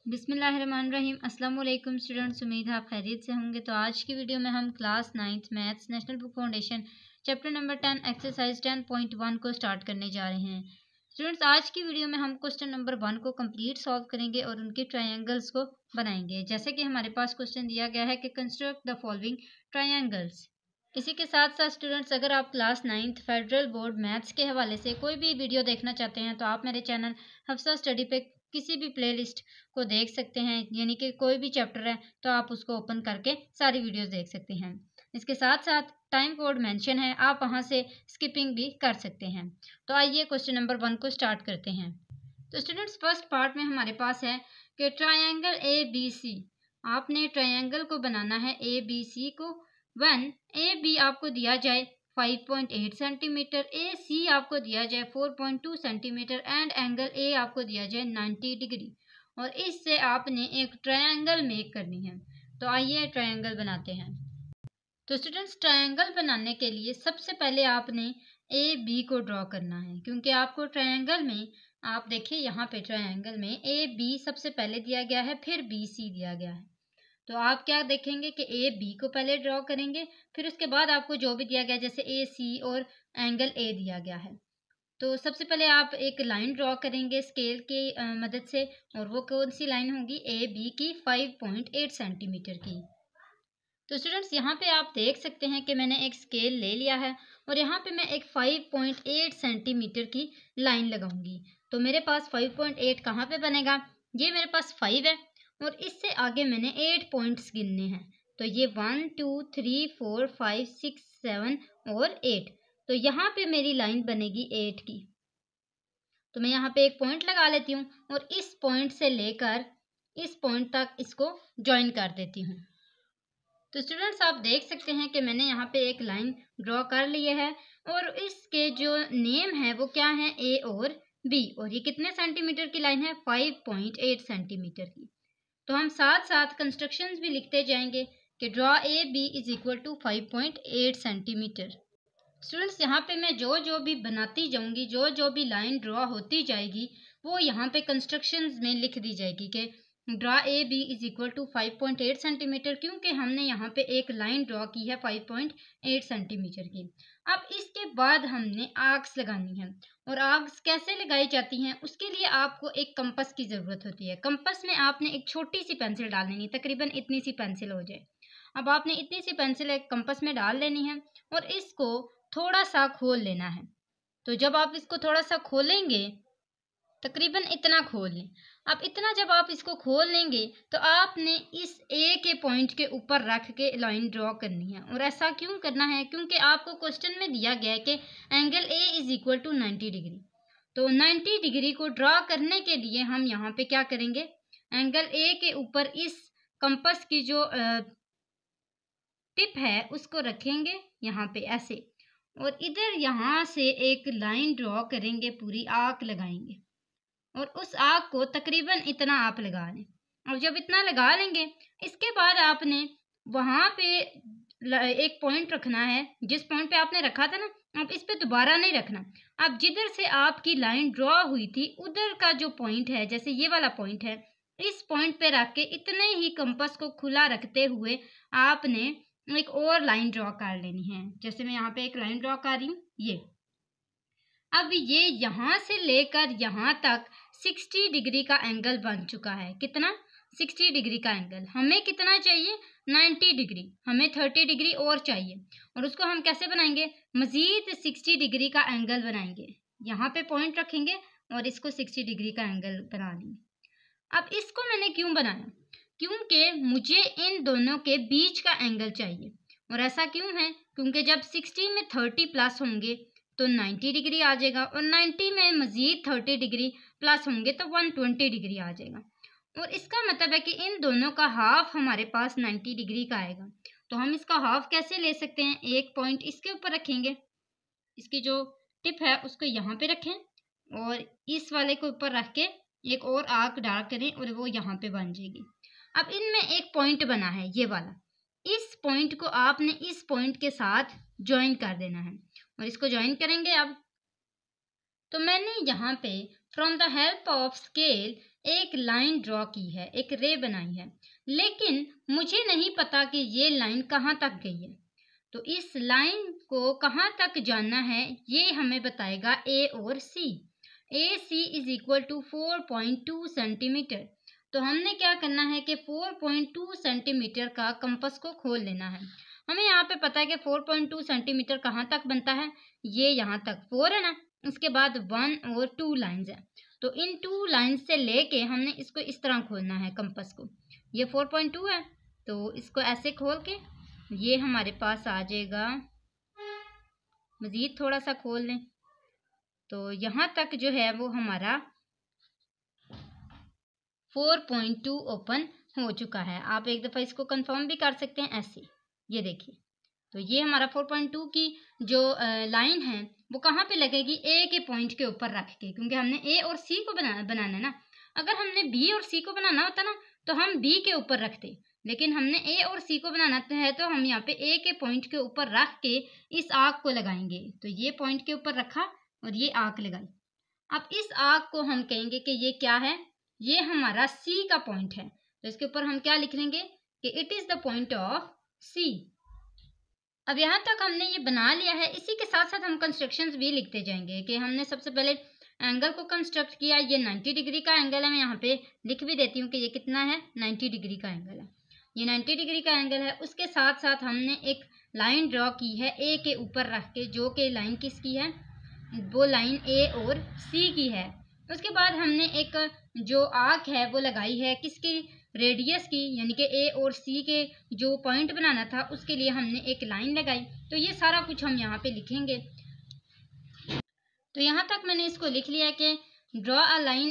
बिस्मिल्लाहिर्रहमानिर्रहीम। अस्सलाम वालेकुम स्टूडेंट्स, उम्मीद है आप खैरियत से होंगे। तो आज की वीडियो में हम class 9th maths national book foundation chapter number 10 exercise 10.1 को स्टार्ट करने जा रहे हैं। स्टूडेंट्स, आज की वीडियो में हम क्वेश्चन नंबर 1 को कंप्लीट सॉल्व करेंगे और उनके ट्रायंगल्स को बनाएंगे। जैसे कि हमारे पास क्वेश्चन दिया गया है कि कंस्ट्रक्ट द फॉलोइंग ट्रायंगल्स। इसी के साथ साथ स्टूडेंट्स, अगर आप class 9th federal board maths के हवाले से कोई भी वीडियो देखना चाहते हैं तो आप मेरे चैनल हफ्सा स्टडी पे किसी भी प्लेलिस्ट को देख सकते हैं, यानी कि कोई भी चैप्टर है तो आप उसको ओपन करके सारी वीडियोस देख सकते हैं। इसके साथ साथ टाइम कोड मेंशन है, आप वहां से स्किपिंग भी कर सकते हैं। तो आइए क्वेश्चन नंबर 1 को स्टार्ट करते हैं। तो स्टूडेंट्स, फर्स्ट पार्ट में हमारे पास है कि ट्रायंगल ए बी सी। आपने ट्रायंगल को बनाना है ए बी सी को। वन ए बी आपको दिया जाए 5.8 सेंटीमीटर, ए सी आपको दिया जाए 4.2 सेंटीमीटर एंड एंगल ए आपको दिया जाए 90 डिग्री, और इससे आपने एक ट्रायंगल मेक करनी है। तो आइए ट्रायंगल बनाते हैं। तो स्टूडेंट्स, ट्रायंगल बनाने के लिए सबसे पहले आपने ए बी को ड्रॉ करना है, क्योंकि आपको ट्रायंगल में, आप देखिए यहाँ पे ट्रायंगल में ए बी सबसे पहले दिया गया है, फिर बी सी दिया गया है। तो आप क्या देखेंगे कि ए बी को पहले ड्रॉ करेंगे, फिर उसके बाद आपको जो भी दिया गया, जैसे ए सी और एंगल ए दिया गया है, तो सबसे पहले आप एक लाइन ड्रॉ करेंगे स्केल की मदद से, और वो कौन सी लाइन होगी, ए बी की 5.8 सेंटीमीटर की। तो स्टूडेंट्स, यहाँ पे आप देख सकते हैं कि मैंने एक स्केल ले लिया है और यहाँ पे मैं एक 5.8 सेंटीमीटर की लाइन लगाऊंगी। तो मेरे पास 5.8 कहाँ पे बनेगा, ये मेरे पास 5 है और इससे आगे मैंने 8 पॉइंट्स गिनने हैं। तो ये 1 2 3 4 5 6 7 और 8। तो यहाँ पे मेरी लाइन बनेगी 8 की। तो मैं यहाँ पे एक पॉइंट लगा लेती हूँ और इस पॉइंट से लेकर इस पॉइंट तक इसको ज्वाइन कर देती हूँ। तो स्टूडेंट्स, आप देख सकते हैं कि मैंने यहाँ पे एक लाइन ड्रॉ कर ली है और इसके जो नेम है वो क्या है, ए और बी, और ये कितने सेंटीमीटर की लाइन है, 5.8 सेंटीमीटर की। तो हम साथ साथ कंस्ट्रक्शंस भी लिखते जाएंगे कि draw A B is equal to 5.8 centimetre. Students, यहाँ पे मैं जो भी बनाती जाऊंगी, जो भी लाइन ड्रॉ होती जाएगी, वो यहाँ पे कंस्ट्रक्शंस में लिख दी जाएगी कि draw A B is equal to 5.8 centimetre, क्योंकि हमने यहाँ पे एक लाइन ड्रॉ की है 5.8 सेंटीमीटर की। अब इसके बाद हमने आर्क्स लगानी है, और आर्क्स कैसे लगाई जाती हैं, उसके लिए आपको एक कंपास की ज़रूरत होती है। कंपास में आपने एक छोटी सी पेंसिल डाल लेनी, तकरीबन इतनी सी पेंसिल हो जाए। अब आपने इतनी सी पेंसिल एक कंपास में डाल लेनी है और इसको थोड़ा सा खोल लेना है। तो जब आप इसको थोड़ा सा खोलेंगे, तकरीबन इतना खोल लें। अब इतना जब आप इसको खोल लेंगे तो आपने इस ए के पॉइंट के ऊपर रख के लाइन ड्रॉ करनी है। और ऐसा क्यों करना है, क्योंकि आपको क्वेश्चन में दिया गया है कि angle A is equal to 90 degree. तो 90 डिग्री को ड्रॉ करने के लिए हम यहाँ पे क्या करेंगे, एंगल ए के ऊपर इस कंपास की जो टिप है उसको रखेंगे यहाँ पे ऐसे, और इधर यहाँ से एक लाइन ड्रॉ करेंगे, पूरी आर्क लगाएंगे, और उस आग को तकरीबन इतना आप लगा लें। और जब इतना लगा लेंगे, इसके बाद आपने वहाँ पे एक पॉइंट रखना है, जिस पॉइंट पे आपने रखा था ना, आप इस पे दोबारा नहीं रखना। अब जिधर से आपकी लाइन ड्रॉ हुई थी उधर का जो पॉइंट है, जैसे ये वाला पॉइंट है, इस पॉइंट पे रख के इतने ही कंपास को खुला रखते हुए आपने एक और लाइन ड्रॉ कर लेनी है। जैसे मैं यहाँ पे एक लाइन ड्रॉ कर रही हूँ, ये अब ये यहाँ से लेकर यहाँ तक 60 डिग्री का एंगल बन चुका है। कितना, 60 डिग्री का एंगल। हमें कितना चाहिए, 90 डिग्री, हमें 30 डिग्री और चाहिए। और उसको हम कैसे बनाएंगे, मज़ीद 60 डिग्री का एंगल बनाएंगे। यहाँ पे पॉइंट रखेंगे और इसको 60 डिग्री का एंगल बना लेंगे। अब इसको मैंने क्यों बनाया, क्योंकि मुझे इन दोनों के बीच का एंगल चाहिए। और ऐसा क्यों है, क्योंकि जब 60 में 30 प्लस होंगे तो 90 डिग्री आ जाएगा, और 90 में मज़ीद 30 डिग्री प्लस होंगे तो 120 डिग्री आ जाएगा। और इसका मतलब है कि इन दोनों का हाफ हमारे पास 90 डिग्री का आएगा। तो हम इसका हाफ कैसे ले सकते हैं, एक पॉइंट इसके ऊपर रखेंगे, इसकी जो टिप है उसको यहाँ पे रखें, और इस वाले को ऊपर रख के एक और आर्क डार्क करें और वो यहाँ पे बन जाएगी। अब इनमें एक पॉइंट बना है, ये वाला, इस पॉइंट को आपने इस पॉइंट के साथ ज्वाइन कर देना है, और इसको ज्वाइन करेंगे। अब तो मैंने यहाँ पे from the help of scale एक लाइन ड्रॉ की है, एक रे बनाई है, लेकिन मुझे नहीं पता कि ये लाइन कहाँ तक गई है। तो इस लाइन को कहाँ तक जानना है ये हमें बताएगा ए और सी। ए सी इज इक्वल टू 4.2 सेंटीमीटर। तो हमने क्या करना है कि 4.2 सेंटीमीटर का कंपास को खोल लेना है। हमें यहाँ पे पता है कि 4.2 सेंटीमीटर कहाँ तक बनता है, ये यहाँ तक 4 है ना, इसके बाद 1 और 2 लाइंस है। तो इन 2 लाइंस से लेके हमने इसको इस तरह खोलना है कंपास को। ये 4.2 है तो इसको ऐसे खोल के ये हमारे पास आ जाएगा, मज़ीद थोड़ा सा खोल लें तो यहाँ तक जो है वो हमारा 4.2 ओपन हो चुका है। आप एक दफ़ा इसको कंफर्म भी कर सकते हैं ऐसे, ये देखिए। तो ये हमारा 4.2 की जो लाइन है वो कहाँ पे लगेगी, ए के पॉइंट के ऊपर रख के, क्योंकि हमने ए और सी को बनाना है ना। अगर हमने बी और सी को बनाना होता ना तो हम बी के ऊपर रखते, लेकिन हमने ए और सी को बनाना है तो हम यहाँ पे ए के पॉइंट के ऊपर रख के इस आर्क को लगाएंगे। तो ये पॉइंट के ऊपर रखा और ये आर्क लगाई। अब इस आर्क को हम कहेंगे कि ये क्या है, ये हमारा सी का पॉइंट है। तो इसके ऊपर हम क्या लिख लेंगे कि it is the point of C. अब यहाँ तक हमने ये बना लिया है। इसी के साथ साथ हम कंस्ट्रक्शंस भी लिखते जाएंगे कि हमने सबसे पहले एंगल को कंस्ट्रक्ट किया। ये 90 डिग्री का एंगल है, मैं यहाँ पे लिख भी देती हूँ कि ये कितना है, 90 डिग्री का एंगल है। ये 90 डिग्री का एंगल है। उसके साथ साथ हमने एक लाइन ड्रॉ की है ए के ऊपर रख के, जो कि लाइन किसकी है, वो लाइन ए और सी की है। उसके बाद हमने एक जो आर्क है वो लगाई है किसकी, रेडियस की, यानी कि ए और सी के जो पॉइंट बनाना था उसके लिए हमने एक लाइन लगाई। तो ये सारा कुछ हम यहाँ पे लिखेंगे। तो यहाँ तक मैंने इसको लिख लिया कि ड्रॉ अ लाइन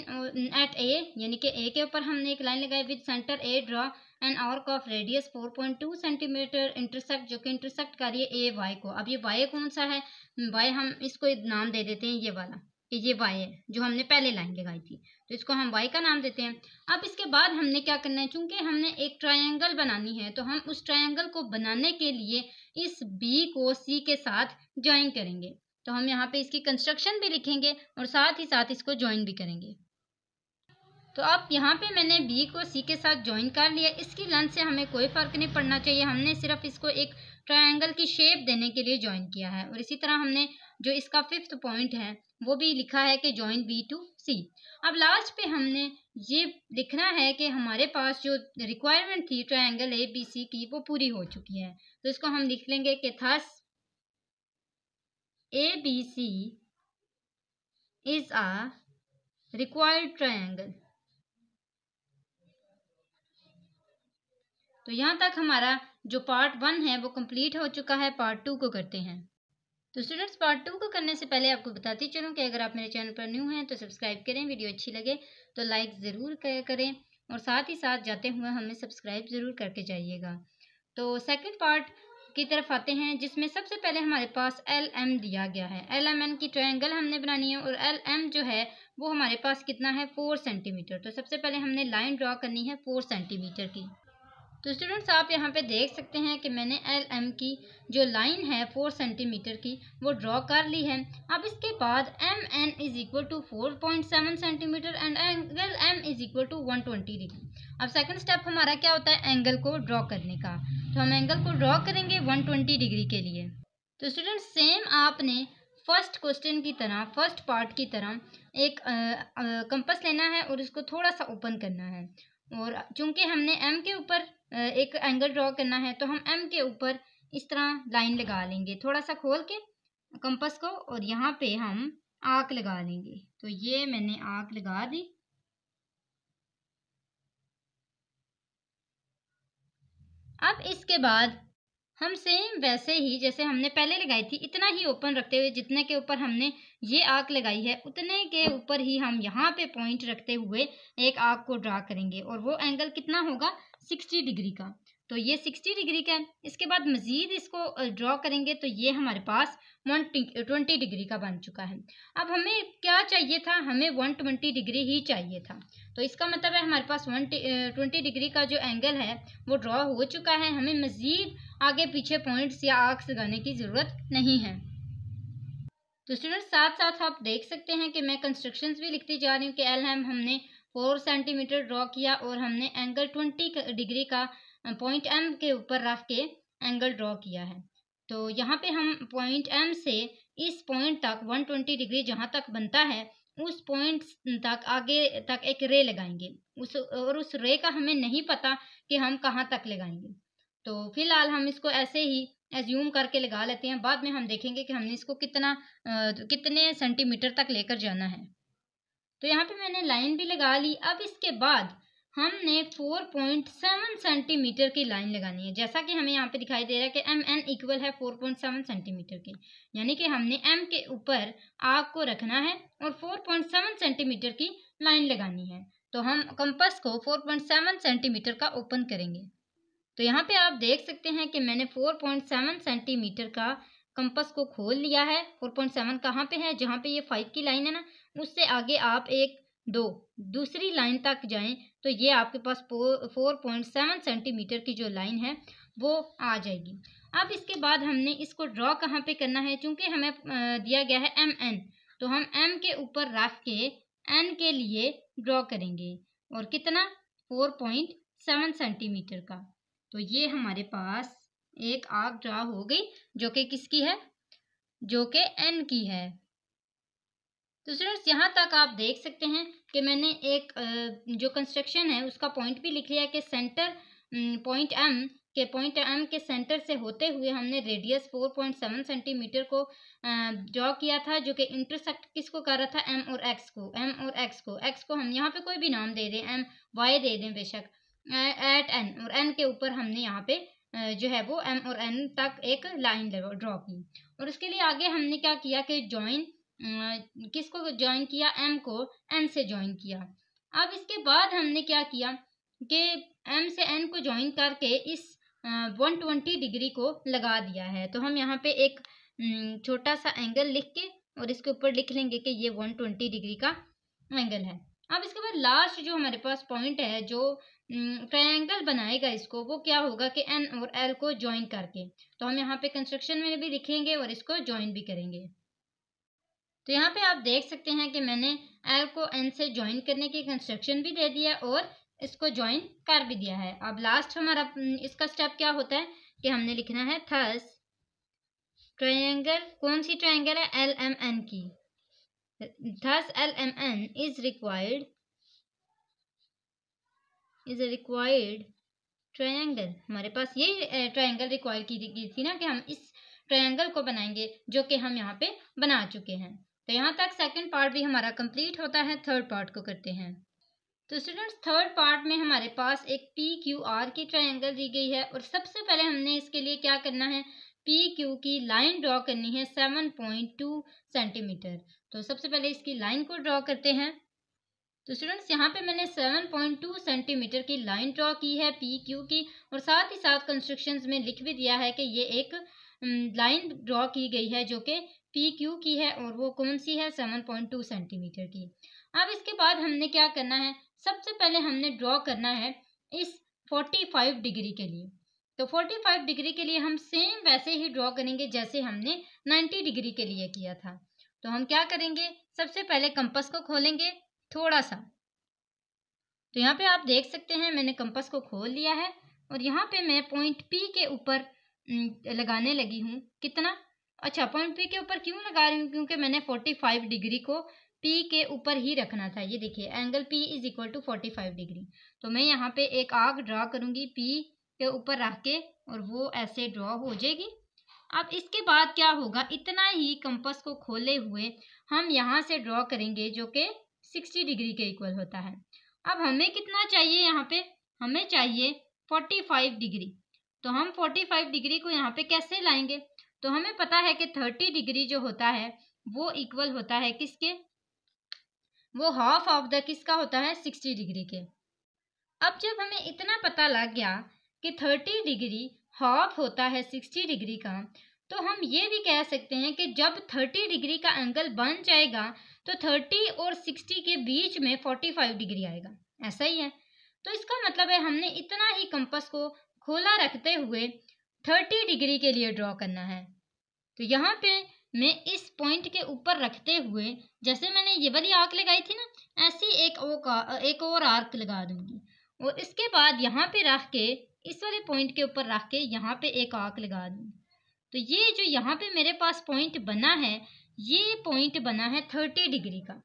एट ए, यानी कि ए के ऊपर हमने एक लाइन लगाई with centre A, draw an arc of radius 4.2 centimetre, intersect, जो कि इंटरसेक्ट कर रही है ए वाई को। अब ये वाई कौन सा है, वाई हम इसको नाम दे देते हैं ये वाला, कि ये वाई है जो हमने पहले लाइन लगाई थी, तो इसको हम वाई का नाम देते हैं। अब इसके बाद हमने क्या करना है, चूंकि हमने एक ट्रायंगल बनानी है तो हम उस ट्रायंगल को बनाने के लिए इस बी को सी के साथ ज्वाइन करेंगे। तो हम यहाँ पे इसकी कंस्ट्रक्शन भी लिखेंगे और साथ ही साथ इसको ज्वाइन भी करेंगे। तो अब यहाँ पे मैंने बी को सी के साथ ज्वाइन कर लिया। इसकी लेंथ से हमें कोई फ़र्क नहीं पड़ना चाहिए, हमने सिर्फ इसको एक ट्रायंगल की शेप देने के लिए ज्वाइन किया है। और इसी तरह हमने जो इसका 5th पॉइंट है वो भी लिखा है कि ज्वाइन बी टू सी। अब लास्ट पे हमने ये लिखना है कि हमारे पास जो रिक्वायरमेंट थी ट्रायंगल ए बी सी की वो पूरी हो चुकी है। तो इसको हम लिख लेंगे कि thus ABC is a required triangle। तो यहाँ तक हमारा जो पार्ट 1 है वो कंप्लीट हो चुका है। पार्ट 2 को करते हैं। तो स्टूडेंट्स, पार्ट 2 को करने से पहले आपको बताती चलूँ कि अगर आप मेरे चैनल पर न्यू हैं तो सब्सक्राइब करें, वीडियो अच्छी लगे तो लाइक ज़रूर करें और साथ ही साथ जाते हुए हमें सब्सक्राइब ज़रूर करके जाइएगा। तो सेकंड पार्ट की तरफ आते हैं, जिसमें सबसे पहले हमारे पास LM दिया गया है। LMN की ट्रायंगल हमने बनानी है और LM जो है वो हमारे पास कितना है, 4 सेंटीमीटर। तो सबसे पहले हमने लाइन ड्रॉ करनी है 4 सेंटीमीटर की। तो स्टूडेंट्स, आप यहाँ पे देख सकते हैं कि मैंने LM की जो लाइन है 4 सेंटीमीटर की वो ड्रॉ कर ली है। अब इसके बाद MN is equal to 4.7 centimetre and angle M is equal to 120 degree. अब सेकंड स्टेप हमारा क्या होता है, एंगल को ड्रॉ करने का। तो हम एंगल को ड्रॉ करेंगे 120 डिग्री के लिए। तो स्टूडेंट्स, सेम आपने फर्स्ट क्वेश्चन की तरह, फर्स्ट पार्ट की तरह एक कंपास लेना है और इसको थोड़ा सा ओपन करना है। और चूंकि हमने M के ऊपर एक एंगल ड्रॉ करना है तो हम M के ऊपर इस तरह लाइन लगा लेंगे, थोड़ा सा खोल के कंपास को, और यहाँ पे हम आर्क लगा लेंगे। तो ये मैंने आर्क लगा दी। अब इसके बाद हम सेम वैसे ही जैसे हमने पहले लगाई थी इतना ही ओपन रखते हुए, जितने के ऊपर हमने ये आर्क लगाई है उतने के ऊपर ही हम यहाँ पे पॉइंट रखते हुए एक आर्क को ड्रा करेंगे और वो एंगल कितना होगा, 60 डिग्री का। तो ये 60 डिग्री का है। इसके बाद मज़ीद इसको ड्रॉ करेंगे तो ये हमारे पास 120 डिग्री का बन चुका है। अब हमें क्या चाहिए था, हमें 120 डिग्री ही चाहिए था। तो इसका मतलब है हमारे पास 120 डिग्री का जो एंगल है वो ड्रॉ हो चुका है। हमें मज़ीद आगे पीछे पॉइंट्स या आर्क्स लगाने की ज़रूरत नहीं है। तो स्टूडेंट्स साथ साथ आप देख सकते हैं कि मैं कंस्ट्रक्शंस भी लिखती जा रही हूँ कि LM हमने 4 सेंटीमीटर ड्रॉ किया और हमने एंगल 20 डिग्री का पॉइंट M के ऊपर रख के एंगल ड्रॉ किया है। तो यहाँ पे हम पॉइंट M से इस पॉइंट तक 120 डिग्री जहाँ तक बनता है उस पॉइंट तक आगे तक एक रे लगाएंगे। उस रे का हमें नहीं पता कि हम कहाँ तक लगाएंगे, तो फिलहाल हम इसको ऐसे ही एज्यूम करके लगा लेते हैं। बाद में हम देखेंगे कि हमने इसको कितने सेंटीमीटर तक लेकर जाना है। तो यहाँ पे मैंने लाइन भी लगा ली। अब इसके बाद हमने 4.7 सेंटीमीटर की लाइन लगानी है, जैसा कि हमें यहाँ पे दिखाई दे रहा है कि MN इक्वल है 4.7 सेंटीमीटर के, यानी कि हमने M के ऊपर आग को रखना है और 4.7 सेंटीमीटर की लाइन लगानी है। तो हम कंपास को 4.7 सेंटीमीटर का ओपन करेंगे। तो यहाँ पे आप देख सकते हैं कि मैंने 4.7 सेंटीमीटर का कंपास को खोल लिया है। 4.7 कहाँ पे है, जहाँ पे ये 5 की लाइन है ना, उससे आगे आप दूसरी लाइन तक जाएं तो ये आपके पास 4.7 सेंटीमीटर की जो लाइन है वो आ जाएगी। अब इसके बाद हमने इसको ड्रॉ कहाँ पे करना है, चूंकि हमें दिया गया है MN, तो हम M के ऊपर रख के N के लिए ड्रॉ करेंगे और कितना 4.7 सेंटीमीटर का। तो ये हमारे पास एक आर्क ड्रॉ हो गई जो कि किसकी है, जो कि N की है। तो स्टूडेंट्स यहाँ तक आप देख सकते हैं कि मैंने एक जो कंस्ट्रक्शन है उसका पॉइंट भी लिख लिया कि सेंटर पॉइंट M के सेंटर से होते हुए हमने रेडियस 4.7 सेंटीमीटर को ड्रॉ किया था, जो कि इंटरसेक्ट किसको कर रहा था, M और X को हम यहाँ पे कोई भी नाम दे दें, M Y दे दें बेशक, एट N, और N के ऊपर हमने यहाँ पे जो है वो M और N तक एक लाइन ड्रॉ की। और उसके लिए आगे हमने क्या किया कि किसको ज्वाइन किया, M को N से ज्वाइन किया। अब इसके बाद हमने क्या किया कि M से N को ज्वाइन करके इस 120 डिग्री को लगा दिया है। तो हम यहाँ पे एक छोटा सा एंगल लिख के और इसके ऊपर लिख लेंगे कि ये 120 डिग्री का एंगल है। अब इसके बाद लास्ट जो हमारे पास पॉइंट है जो ट्रायंगल बनाएगा इसको, वो क्या होगा कि N और L को ज्वाइन करके, तो हम यहाँ पे कंस्ट्रक्शन में भी लिखेंगे और इसको ज्वाइन भी करेंगे। तो यहाँ पे आप देख सकते हैं कि मैंने L को N से ज्वाइन करने की कंस्ट्रक्शन भी दे दिया और इसको ज्वाइन कर भी दिया है। अब लास्ट हमारा इसका स्टेप क्या होता है कि हमने लिखना है थस ट्रायंगल, कौन सी ट्रायंगल है, LMN की, thus LMN is required triangle. हमारे पास ये ट्रायंगल रिक्वायर की गई थी ना कि हम इस ट्रायंगल को बनाएंगे, जो कि हम यहाँ पे बना चुके हैं। तो यहाँ तक सेकंड पार्ट भी हमारा कंप्लीट होता है। थर्ड पार्ट को करते हैं। तो स्टूडेंट्स थर्ड पार्ट में हमारे पास एक PQR की ट्रायंगल दी गई है और सबसे पहले हमने इसके लिए क्या करना है, PQ की लाइन ड्रॉ करनी है 7.2 सेंटीमीटर। तो सबसे पहले इसकी लाइन को ड्रॉ करते हैं। तो स्टूडेंट्स यहाँ पे मैंने 7.2 सेंटीमीटर की लाइन ड्रॉ की है PQ की, और साथ ही साथ कंस्ट्रक्शंस में लिख भी दिया है कि ये एक लाइन ड्रॉ की गई है जो कि PQ की है और वो कौन सी है, 7.2 सेंटीमीटर की। अब इसके बाद हमने क्या करना है, सबसे पहले हमने ड्रॉ करना है इस 45 डिग्री के लिए। तो 45 डिग्री के लिए हम सेम वैसे ही ड्रॉ करेंगे जैसे हमने 90 डिग्री के लिए किया था। तो हम क्या करेंगे, सबसे पहले कंपास को खोलेंगे थोड़ा सा। तो यहाँ पे आप देख सकते हैं मैंने कंपास को खोल लिया है और यहाँ पे मैं पॉइंट P के ऊपर लगाने लगी हूँ। कितना, अच्छा पॉइंट P के ऊपर क्यों लगा रही हूँ, क्योंकि मैंने 45 डिग्री को P के ऊपर ही रखना था। ये देखिए angle P is equal to 45 degree. तो मैं यहाँ पे एक आर्क ड्रॉ करूँगी P के ऊपर रख के और वो ऐसे ड्रॉ हो जाएगी। अब इसके बाद क्या होगा, इतना ही कंपास को खोले हुए हम यहाँ से ड्रॉ करेंगे जो कि 60 डिग्री के इक्वल होता है। अब हमें कितना चाहिए, यहाँ पे हमें चाहिए 45 डिग्री। तो हम 45 डिग्री को यहाँ पे कैसे लाएंगे, तो हमें पता है कि 30 डिग्री जो होता है वो इक्वल होता है किसके, वो हाफ ऑफ द किसका होता है, 60 डिग्री के। अब जब हमें इतना पता लग गया कि 30 डिग्री हाफ होता है 60 डिग्री का, तो हम ये भी कह सकते हैं कि जब 30 डिग्री का एंगल बन जाएगा तो 30 और 60 के बीच में 45 डिग्री आएगा, ऐसा ही है। तो इसका मतलब है हमने इतना ही कंपास को खोला रखते हुए 30 डिग्री के लिए ड्रॉ करना है। तो यहाँ पे मैं इस पॉइंट के ऊपर रखते हुए, जैसे मैंने ये वाली आर्क लगाई थी ना, ऐसी एक और आर्क लगा दूंगी और इसके बाद यहाँ पे रख के, इस वाले पॉइंट के ऊपर रख के यहाँ पे एक आर्क लगा दूंगी। तो ये जो यहाँ पे मेरे पास पॉइंट बना है, ये पॉइंट बना है 30 डिग्री का।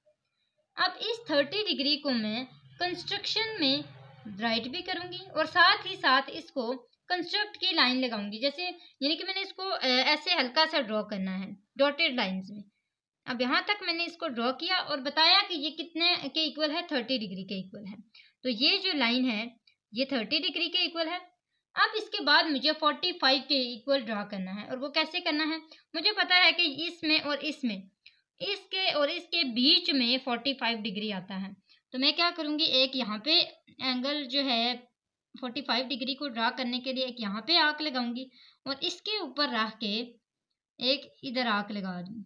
अब इस 30 डिग्री को मैं कंस्ट्रक्शन में राइट भी करूंगी और साथ ही साथ इसको कंस्ट्रक्ट की लाइन लगाऊंगी, जैसे यानी कि मैंने इसको ऐसे हल्का सा ड्रॉ करना है डॉटेड लाइंस में। अब यहाँ तक मैंने इसको ड्रॉ किया और बताया कि ये कितने के इक्वल है, 30 डिग्री के इक्वल है। तो ये जो लाइन है ये 30 डिग्री के इक्वल है। अब इसके बाद मुझे 45 के इक्वल ड्रॉ करना है, और वो कैसे करना है, मुझे पता है कि इसमें और इसमें, इसके और इसके बीच में 45 डिग्री आता है। तो मैं क्या करूँगी, एक यहाँ पे एंगल जो है 45 डिग्री को ड्रा करने के लिए एक यहाँ पे आर्क लगाऊंगी और इसके ऊपर रख के एक इधर आर्क लगा दूंगी।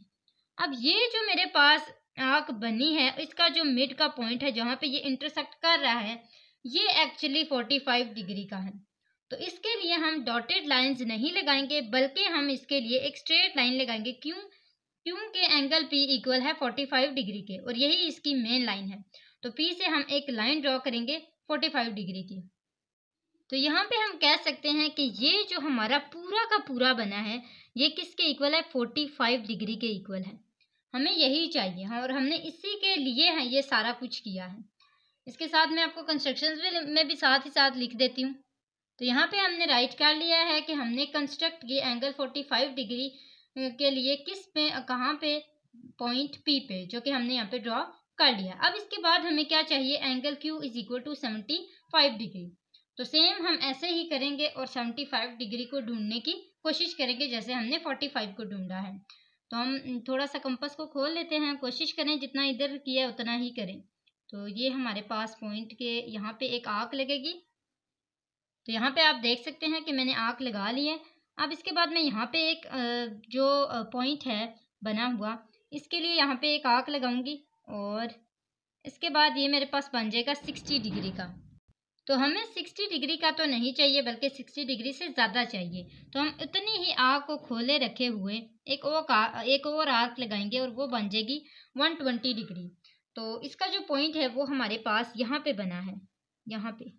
अब ये जो मेरे पास आर्क बनी है, इसका जो मिड का पॉइंट है जहाँ पे ये इंटरसेक्ट कर रहा है, ये एक्चुअली 45 डिग्री का है। तो इसके लिए हम डॉटेड लाइंस नहीं लगाएंगे, बल्कि हम इसके लिए एक स्ट्रेट लाइन लगाएंगे। क्योंकि एंगल P इक्वल है 45 डिग्री के और यही इसकी मेन लाइन है। तो P से हम एक लाइन ड्रॉ करेंगे 45 डिग्री की। तो यहाँ पे हम कह सकते हैं कि ये जो हमारा पूरा का पूरा बना है, ये किसके इक्वल है, 45 डिग्री के इक्वल है। हमें यही चाहिए हाँ, और हमने इसी के लिए है ये सारा कुछ किया है। इसके साथ मैं आपको कंस्ट्रक्शन में भी साथ ही साथ लिख देती हूँ। तो यहाँ पे हमने राइट कर लिया है कि हमने कंस्ट्रक्ट किए एंगल 45 डिग्री के लिए किस पे, कहाँ पे, पॉइंट P पे, जो कि हमने यहाँ पे ड्रॉ कर लिया। अब इसके बाद हमें क्या चाहिए, angle Q is equal to 75 degree. तो सेम हम ऐसे ही करेंगे और 75 डिग्री को ढूंढने की कोशिश करेंगे जैसे हमने 45 को ढूंढा है। तो हम थोड़ा सा कंपास को खोल लेते हैं, कोशिश करें जितना इधर किया उतना ही करें। तो ये हमारे पास पॉइंट के यहाँ पे एक आर्क लगेगी। तो यहाँ पे आप देख सकते हैं कि मैंने आर्क लगा ली है। अब इसके बाद मैं यहाँ पे एक जो पॉइंट है बना हुआ, इसके लिए यहाँ पे एक आर्क लगाऊंगी और इसके बाद ये मेरे पास बन जाएगा 60 डिग्री का। तो हमें 60 डिग्री का तो नहीं चाहिए, बल्कि 60 डिग्री से ज़्यादा चाहिए। तो हम उतनी ही आर्क को खोले रखे हुए एक और आर्क लगाएंगे और वो बन जाएगी 120 डिग्री। तो इसका जो पॉइंट है वो हमारे पास यहाँ पे बना है, यहाँ पे,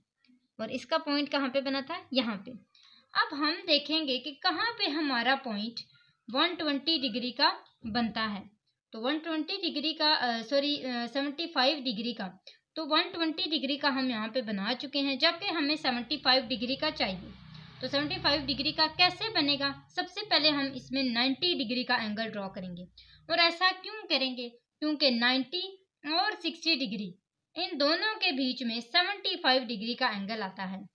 और इसका पॉइंट कहाँ पे बना था, यहाँ पे। अब हम देखेंगे कि कहाँ पे हमारा पॉइंट 120 डिग्री का बनता है। तो 120 डिग्री का 75 डिग्री का, तो 120 डिग्री का हम यहाँ पे बना चुके हैं, जबकि हमें 75 डिग्री का चाहिए। तो 75 डिग्री का कैसे बनेगा, सबसे पहले हम इसमें 90 डिग्री का एंगल ड्रॉ करेंगे। और ऐसा क्यों करेंगे, क्योंकि 90 और 60 डिग्री, इन दोनों के बीच में 75 डिग्री का एंगल आता है।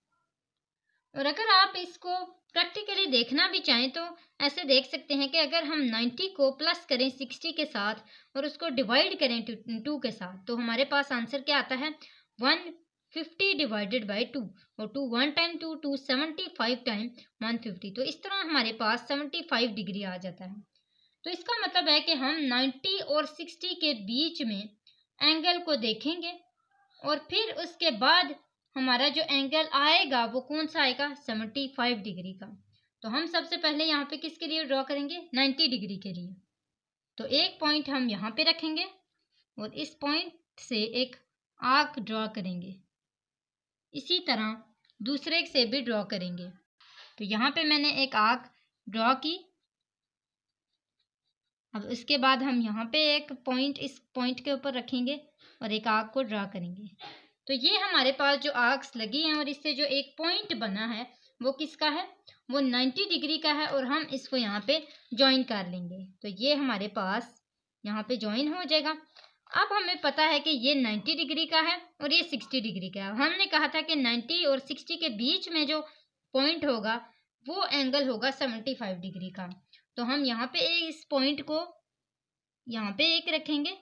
और अगर आप इसको प्रैक्टिकली देखना भी चाहें तो ऐसे देख सकते हैं कि अगर हम 90 को प्लस करें 60 के साथ और उसको डिवाइड करें 2 के साथ, तो हमारे पास आंसर क्या आता है, 150 डिवाइडेड बाई 2, और 2 1 टाइम 2 75 टाइम 150। तो इस तरह हमारे पास 75 डिग्री आ जाता है। तो इसका मतलब है कि हम 90 और 60 के बीच में एंगल को देखेंगे और फिर उसके बाद हमारा जो एंगल आएगा वो कौन सा आएगा, 75 डिग्री का। तो हम सबसे पहले यहाँ पे किसके लिए ड्रॉ करेंगे, 90 डिग्री के लिए। तो एक पॉइंट हम यहाँ पे रखेंगे और इस पॉइंट से एक आर्क ड्रॉ करेंगे। इसी तरह दूसरे से भी ड्रॉ करेंगे। तो यहाँ पे मैंने एक आर्क ड्रॉ की। अब इसके बाद हम यहाँ पे एक पॉइंट इस पॉइंट के ऊपर रखेंगे और एक आर्क को ड्रॉ करेंगे। तो ये हमारे पास जो आर्क्स लगी हैं और इससे जो एक पॉइंट बना है वो किसका है, वो 90 डिग्री का है, और हम इसको यहाँ पे ज्वाइन कर लेंगे। तो ये हमारे पास यहाँ पे ज्वाइन हो जाएगा। अब हमें पता है कि ये 90 डिग्री का है और ये 60 डिग्री का है। हमने कहा था कि 90 और 60 के बीच में जो पॉइंट होगा वो एंगल होगा 75 डिग्री का। तो हम यहाँ पे इस पॉइंट को यहाँ पे एक रखेंगे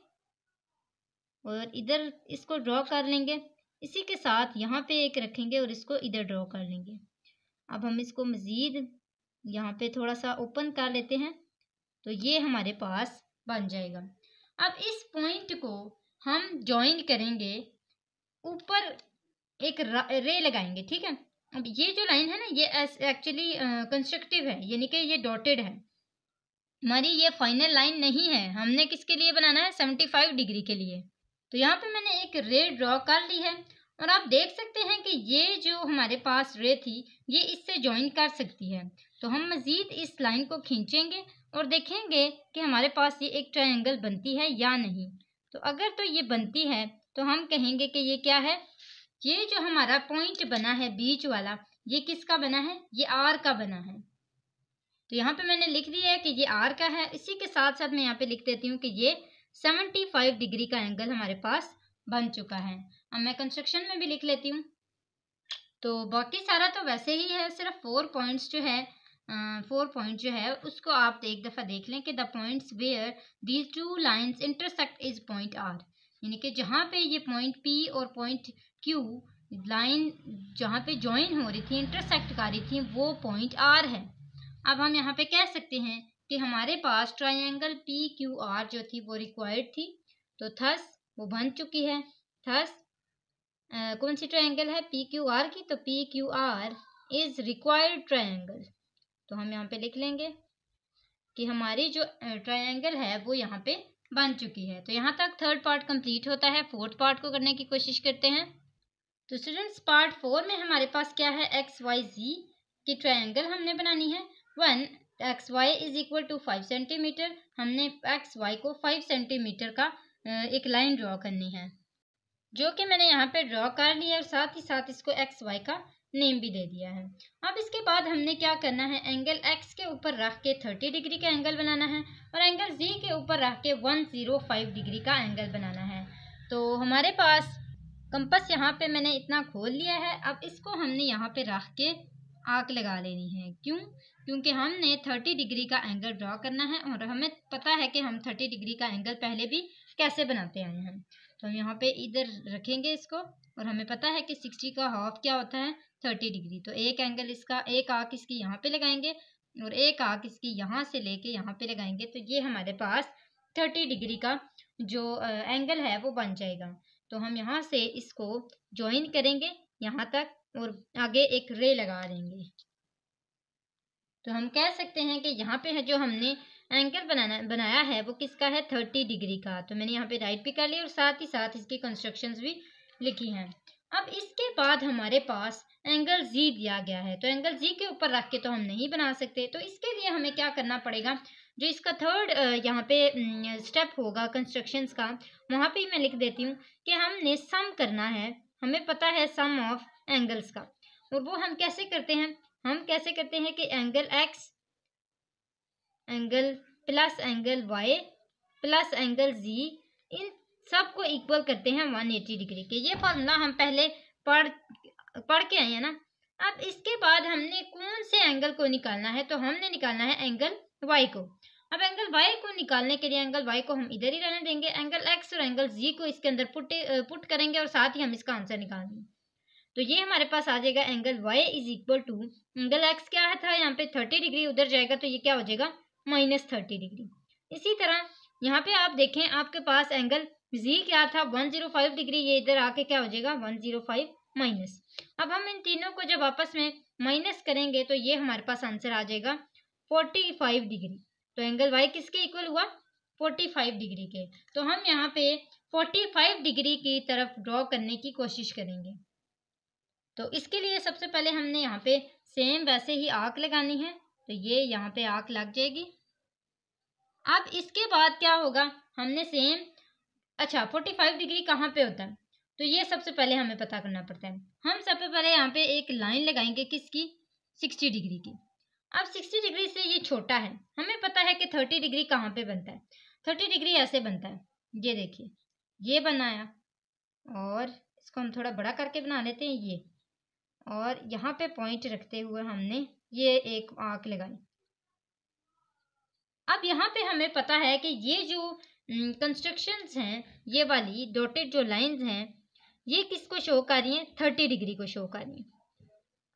और इधर इसको ड्रॉ कर लेंगे। इसी के साथ यहाँ पे एक रखेंगे और इसको इधर ड्रॉ कर लेंगे। अब हम इसको मज़ीद यहाँ पे थोड़ा सा ओपन कर लेते हैं, तो ये हमारे पास बन जाएगा। अब इस पॉइंट को हम ज्वाइन करेंगे, ऊपर एक रे लगाएंगे, ठीक है। अब ये जो लाइन है ना, ये एक्चुअली कंस्ट्रक्टिव है, यानी कि ये डॉटेड है। हमारी ये फाइनल लाइन नहीं है, हमने किसके लिए बनाना है, 75 डिग्री के लिए। तो यहाँ पे मैंने एक रे ड्रॉ कर ली है और आप देख सकते हैं कि ये जो हमारे पास रे थी ये इससे ज्वाइन कर सकती है। तो हम मज़ीद इस लाइन को खींचेंगे और देखेंगे कि हमारे पास ये एक ट्रायंगल बनती है या नहीं। तो अगर तो ये बनती है तो हम कहेंगे कि ये क्या है, ये जो हमारा पॉइंट बना है बीच वाला, ये किसका बना है, ये आर का बना है। तो यहाँ पे मैंने लिख दिया है कि ये आर का है। इसी के साथ साथ मैं यहाँ पे लिख देती हूँ कि ये 75 डिग्री का एंगल हमारे पास बन चुका है। अब मैं कंस्ट्रक्शन में भी लिख लेती हूँ। तो बाकी सारा तो वैसे ही है, सिर्फ 4 पॉइंट्स जो है 4 पॉइंट जो है उसको आप एक दफ़ा देख लें कि the points where these two lines intersect is point R, यानी कि जहाँ पे ये पॉइंट पी और पॉइंट क्यू लाइन जहाँ पे ज्वाइन हो रही थी, इंटरसेक्ट कर रही थी, वो पॉइंट आर है। अब हम यहाँ पे कह सकते हैं कि हमारे पास ट्रायंगल पी क्यू आर जो थी वो रिक्वायर्ड थी, तो थस वो बन चुकी है। थस कौन सी ट्रायंगल है, पी क्यू आर की, तो P Q R is required triangle. तो हम यहाँ पे लिख लेंगे कि हमारी जो ट्रायंगल है वो यहाँ पे बन चुकी है। तो यहाँ तक थर्ड पार्ट कंप्लीट होता है। फोर्थ पार्ट को करने की कोशिश करते हैं। तो स्टूडेंट्स पार्ट 4 में हमारे पास क्या है, एक्स वाई जी की ट्रायंगल हमने बनानी है। 1 X Y is equal to 5 centimetre, हमने एक्स वाई को 5 सेंटीमीटर का एक लाइन ड्रॉ करनी है, जो कि मैंने यहाँ पे ड्रॉ कर लिया और साथ ही साथ इसको एक्स वाई का नेम भी दे दिया है। अब इसके बाद हमने क्या करना है, एंगल एक्स के ऊपर रख के 30 डिग्री का एंगल बनाना है और एंगल जी के ऊपर रख के 105 डिग्री का एंगल बनाना है। तो हमारे पास कंपास यहाँ पे मैंने इतना खोल लिया है। अब इसको हमने यहाँ पे रख के आर्क लगा लेनी है। क्यों, क्योंकि हमने 30 डिग्री का एंगल ड्रॉ करना है और हमें पता है कि हम 30 डिग्री का एंगल पहले भी कैसे बनाते आए हैं। तो हम यहाँ पे इधर रखेंगे इसको और हमें पता है कि 60 का हाफ क्या होता है, 30 डिग्री। तो एक एंगल इसका, एक आर्क इसकी यहाँ पे लगाएंगे और एक आर्क इसकी यहाँ से लेके यहाँ पे लगाएंगे। तो ये हमारे पास 30 डिग्री का जो एंगल है वो बन जाएगा। तो हम यहाँ से इसको ज्वाइन करेंगे यहाँ तक और आगे एक रे लगा देंगे। तो हम कह सकते हैं कि यहाँ पे है जो हमने एंगल बनाया है वो किसका है, 30 डिग्री का। तो मैंने यहाँ पे राइट भी कर लिया और साथ ही साथ इसकी कंस्ट्रक्शंस भी लिखी हैं। अब इसके बाद हमारे पास एंगल जी दिया गया है, तो एंगल जी के ऊपर रख के तो हम नहीं बना सकते। तो इसके लिए हमें क्या करना पड़ेगा, जो इसका थर्ड यहाँ पे स्टेप होगा कंस्ट्रक्शंस का, वहाँ पे मैं लिख देती हूँ कि हमने सम करना है। हमें पता है सम ऑफ एंगल्स का, और वो हम कैसे करते हैं, हम कैसे करते हैं कि angle X angle plus angle Y plus angle Z, इन सब को इक्वल करते हैं 180 डिग्री के। ये फॉर्मूला हम पहले पढ़ के आए हैं ना। अब इसके बाद हमने कौन से एंगल को निकालना है, तो हमने निकालना है एंगल वाई को। अब एंगल वाई को निकालने के लिए एंगल वाई को हम इधर ही रहने देंगे, एंगल एक्स और एंगल जी को इसके अंदर पुट करेंगे और साथ ही हम इसका आंसर निकालेंगे। तो ये हमारे पास आ जाएगा angle y is equal to angle x क्या है था यहाँ पे 30 डिग्री, उधर जाएगा तो ये क्या हो जाएगा -30 डिग्री। इसी तरह यहाँ पे आप देखें आपके पास एंगल z क्या था 105 डिग्री, ये इधर आके क्या हो जाएगा 105 माइनस। अब हम इन तीनों को जब आपस में माइनस करेंगे तो ये हमारे पास आंसर आ जाएगा 45 डिग्री। तो एंगल y किसके इक्वल हुआ, 45 डिग्री के। तो हम यहाँ पे 45 डिग्री की तरफ ड्रॉ करने की कोशिश करेंगे। तो इसके लिए सबसे पहले हमने यहाँ पे सेम वैसे ही आर्क लगानी है, तो ये यहाँ पे आर्क लग जाएगी। अब इसके बाद क्या होगा, हमने सेम 45 डिग्री कहाँ पे होता है, तो ये सबसे पहले हमें पता करना पड़ता है। हम सबसे पहले यहाँ पे एक लाइन लगाएंगे किसकी, 60 डिग्री की। अब 60 डिग्री से ये छोटा है, हमें पता है कि 30 डिग्री कहाँ पे बनता है। 30 डिग्री ऐसे बनता है, ये देखिए ये बनाया और इसको हम थोड़ा बड़ा करके बना लेते हैं ये, और यहाँ पे पॉइंट रखते हुए हमने ये एक आर्क लगाई। अब यहाँ पे हमें पता है कि ये जो कंस्ट्रक्शंस हैं, ये वाली डॉटेड जो लाइंस हैं, ये किसको शो कर रही हैं, 30 डिग्री को शो कर रही हैं।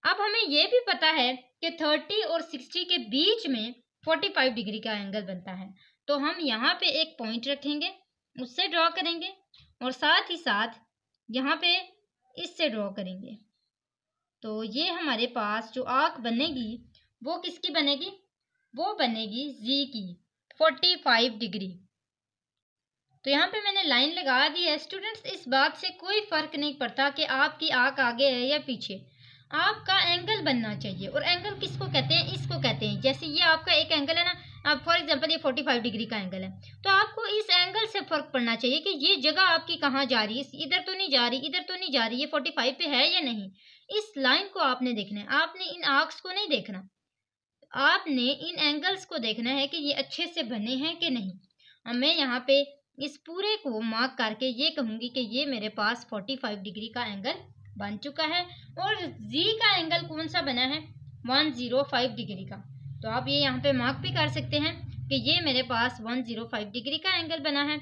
अब हमें ये भी पता है कि 30 और 60 के बीच में 45 डिग्री का एंगल बनता है। तो हम यहाँ पे एक पॉइंट रखेंगे, उससे ड्रॉ करेंगे और साथ ही साथ यहाँ पे इससे ड्रॉ करेंगे। तो ये हमारे पास जो आर्क बनेगी वो किसकी बनेगी, वो बनेगी जी की। 45 डिग्री। तो यहाँ पे मैंने लाइन लगा दी है। स्टूडेंट्स, इस बात से कोई फर्क नहीं पड़ता कि आपकी आंख आगे है या पीछे, आपका एंगल बनना चाहिए। और एंगल किसको कहते हैं? इसको कहते हैं। जैसे ये आपका एक एंगल है ना, अब फॉर एग्जांपल ये 45 डिग्री का एंगल है, तो आपको इस एंगल से फर्क पड़ना चाहिए कि ये जगह आपकी कहाँ जा रही है। इधर तो नहीं जा रही, इधर तो नहीं जा रही, ये 45 पे है या नहीं। इस लाइन को आपने देखना है, आपने इन आर्क्स को नहीं देखना, आपने इन एंगल्स को देखना है कि ये अच्छे से बने हैं कि नहीं। अब मैं यहाँ पे इस पूरे को मार्क करके ये कहूंगी कि ये मेरे पास 45 डिग्री का एंगल बन चुका है। और जी का एंगल कौन सा बना है? 105 डिग्री का। तो आप ये यहाँ पे मार्क भी कर सकते हैं कि ये मेरे पास 105 डिग्री का एंगल बना है।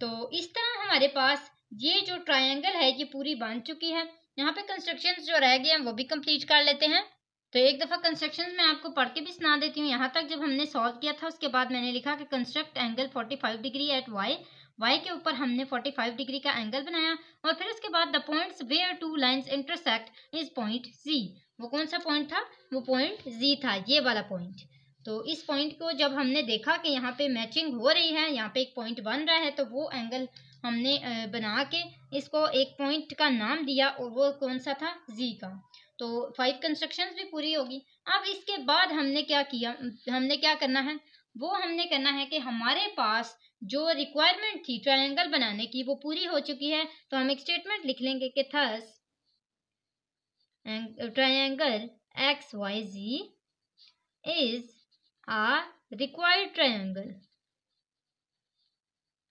तो इस तरह हमारे पास ये जो ट्रायंगल है ये पूरी बन चुकी है। यहाँ पे कंस्ट्रक्शंस जो रह गए हैं वो भी कंप्लीट कर लेते हैं। तो एक दफ़ा कंस्ट्रक्शन मैं आपको पढ़ के भी सुना देती हूँ। यहाँ तक जब हमने सॉल्व किया था उसके बाद मैंने लिखा कि construct angle 45 degree at Y. Y के ऊपर हमने 45 डिग्री का एंगल बनाया। और फिर उसके बाद the points where two lines intersect is point G. वो कौन सा पॉइंट था? वो पॉइंट जी था, ये वाला पॉइंट। तो इस पॉइंट को जब हमने देखा कि यहाँ पे मैचिंग हो रही है, यहाँ पे एक पॉइंट बन रहा है, तो वो एंगल हमने बना के इसको एक पॉइंट का नाम दिया और वो कौन सा था? जी का। तो 5 कंस्ट्रक्शंस भी पूरी होगी। अब इसके बाद हमने क्या किया, हमने क्या करना है, वो हमने करना है कि हमारे पास जो रिक्वायरमेंट थी ट्रायंगल बनाने की वो पूरी हो चुकी है। तो हम एक स्टेटमेंट लिख लेंगे कि thus triangle XYZ is a required triangle.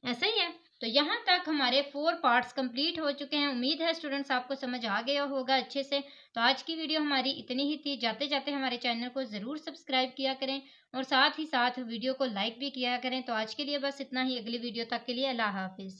ऐसा ही है। तो यहाँ तक हमारे 4 पार्ट्स कंप्लीट हो चुके हैं। उम्मीद है स्टूडेंट्स आपको समझ आ गया होगा अच्छे से। तो आज की वीडियो हमारी इतनी ही थी। जाते जाते हमारे चैनल को ज़रूर सब्सक्राइब किया करें और साथ ही साथ वीडियो को लाइक भी किया करें। तो आज के लिए बस इतना ही। अगली वीडियो तक के लिए अल्लाह हाफिज़।